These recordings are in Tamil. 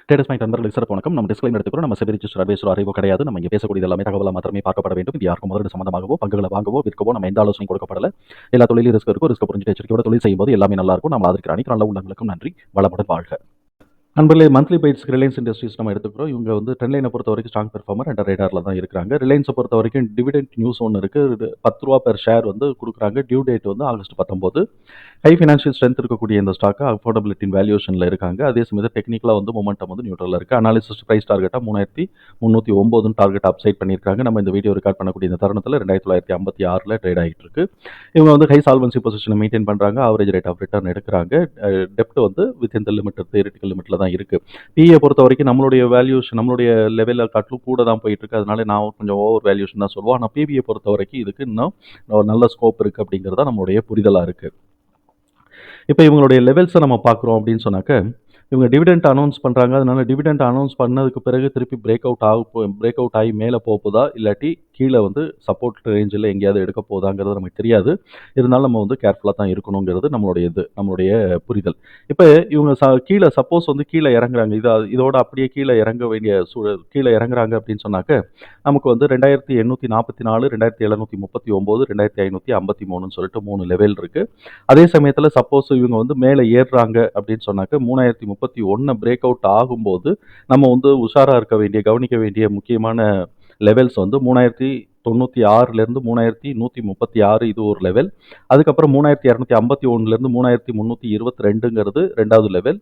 ட்ரேடர்ஸ் பாயிண்ட் நண்பர்களுக்கு சிறப்பு வணக்கம். நம்ம டிஸ்க்ளைமர் எடுத்துக்கிறோம். நம்ம செபி ரிஜிஸ்டர் அட்வைசர் அறிவோ கிடையாது. நம்ம இங்கே பேசக்கூடிய எல்லாமே தகவலாக மாத்திரமே பார்க்கப்பட வேண்டும். இது யாருக்கும் முதலீடு சம்பந்தமாகவோ பங்குகளை வாங்கவோ விற்கவோ நம்ம எந்த ஆலோசனையும் கொடுக்கப்படல. எல்லா தொழிலும் ரிஸ்க் இருக்கும். ரிஸ்க் புரிஞ்சுட்டு எச்சரிக்கையோட தொழில் செய்யும்போது எல்லாமே நல்லா இருக்கும். நம்ம ஆதரிக்கிற அனைத்து நல்ல உள்ளங்களுக்கும் நன்றி. வளமுடன் வாழ்க. நண்பர்களே, மந்த்லி பைட்ஸ்க்கு ரிலையன்ஸ் இண்டஸ்ட்ரீஸ் நம்ம எடுத்துக்கிறோம். இவங்க வந்து ட்ரெண்ட் லைனை பொறுத்த வரைக்கும் ஸ்ட்ராங் பெர்ஃபார்மர் அண்ட் ரேடாரில் தான் இருக்கிறாங்க. ரிலையன்ஸை பொறுத்த வரைக்கும் டிவிடெண்ட் நியூஸ் ஒன்று இருக்குது. ₹10 பெர் ஷேர் வந்து கொடுக்குறாங்க. டியூ டேட் வந்து ஆகஸ்ட் 19. ஹை ஃபினான்ஷியல் ஸ்ட்ரென்த் இருக்கக்கூடிய இந்த ஸ்டாக்கு அஃபோர்டபிலிட்டின் வேல்யூஷனில் இருக்காங்க. அதே சமயத்தில் டெக்னிக்கலாக வந்து மொமெண்டம் வந்து நியூட்ரலில் இருக்குது. அனாலிசிஸ் ப்ரைஸ் டார்கெட்டாக 3309 டார்கெட் அப்சைட் பண்ணியிருக்காங்க. நம்ம இந்த வீடியோ ரெக்கார்ட் பண்ணக்கூடிய இந்த தருணத்தில் 2956 ட்ரேட் ஆகிட்டு இருக்கு. இவங்க வந்து ஹை சால்வன்சி பொசிஷனை மெயின்டைன் பண்ணுறாங்க. ஆவரேஜ் ரேட் ஆஃப் ரிட்டர்ன் எடுக்கிறாங்க. டெப்ட் வந்து வித் இந்த லிமிட் தியரிட்டிக்கல் லிமிட்டில் தான் இருக்குது. பிஏ பொறுத்த வரைக்கும் நம்மளுடைய வேல்யூஷன் நம்மளுடைய லெவலில் காட்டிலும் கூட தான் போயிட்டு இருக்கு. அதனால நான் கொஞ்சம் ஓவர் வேல்யூஷன் தான் சொல்லுவோம். ஆனால் பிபிஏ பொறுத்த வரைக்கும் இதுக்கு இன்னும் நல்ல ஸ்கோப் இருக்குது அப்படிங்கிறது தான் நம்மளுடைய புரிதலாக இருக்குது. இப்போ இவங்களுடைய லெவல்ஸை நம்ம பார்க்குறோம் அப்படின்னு சொன்னாக்க, இவங்க டிவிடெண்ட் அனௌன்ஸ் பண்ணுறாங்க. அதனால டிவிடெண்ட் அனௌன்ஸ் பண்ணதுக்கு பிறகு திருப்பி பிரேக் அவுட் ஆகி மேலே போகுதா, இல்லாட்டி கீழே வந்து சப்போர்ட் ரேஞ்சில் எங்கேயாவது எடுக்க போகுதாங்கிறது நமக்கு தெரியாது. இருந்தாலும் நம்ம வந்து கேர்ஃபுல்லாக தான் இருக்கணுங்கிறது நம்மளுடைய புரிதல். இப்போ இவங்க கீழே சப்போஸ் வந்து கீழே இறங்குறாங்க, இதோட அப்படியே கீழே இறங்க வேண்டிய கீழே இறங்குறாங்க அப்படின்னு சொன்னாக்க, நமக்கு வந்து 2844, 2739, 2553 சொல்லிட்டு 3 லெவல் இருக்குது. அதே சமயத்தில் சப்போஸ் இவங்க வந்து மேலே ஏறுறாங்க அப்படின்னு சொன்னாக்க 3031 பிரேக் அவுட் ஆகும்போது நம்ம வந்து உஷாராக இருக்க வேண்டிய கவனிக்க வேண்டிய முக்கியமான லெவல்ஸ் வந்து 3096லேருந்து 3136 இது ஒரு லெவல். அதுக்கப்புறம் 3251லேருந்து 3322ங்கிறது ரெண்டாவது லெவல்.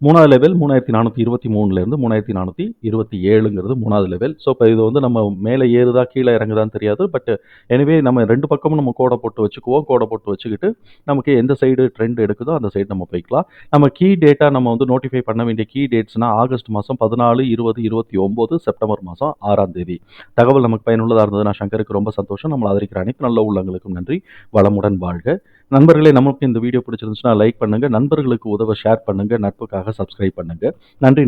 மூணாவது லெவல் 3423லேருந்து 3427ங்கிறது மூணாவது லெவல். ஸோ இப்போ இது வந்து நம்ம மேலே ஏறுதா கீழே இறங்குதான்னு தெரியாது. பட் எனிவே நம்ம ரெண்டு பக்கமும் நம்ம கோடை போட்டு வச்சுக்குவோம். கோடை போட்டு வச்சுக்கிட்டு நமக்கு எந்த சைடு ட்ரெண்ட் எடுக்குதோ அந்த சைடு நம்ம போய்க்கலாம். நம்ம கீ டேட்டா நம்ம வந்து நோட்டிஃபை பண்ண வேண்டிய கீ டேட்ஸ்னால் ஆகஸ்ட் மாதம் 14, 20, 29, செப்டம்பர் மாதம் 6 தகவல் நமக்கு பயனுள்ளதாக இருந்தது. நான் சங்கருக்கு ரொம்ப சந்தோஷம். நம்மளை ஆதரிக்கிற அனைத்து நல்ல உள்ளங்களுக்கும் நன்றி. வளமுடன் வாழ்க. நண்பர்களே, நமக்கு இந்த வீடியோ பிடிச்சிருந்துச்சுன்னா லைக் பண்ணுங்கள். நண்பர்களுக்கு உதவ ஷேர் பண்ணுங்கள். நட்புக்காக சப்ஸ்கிரைப் பண்ணுங்கள். நன்றி.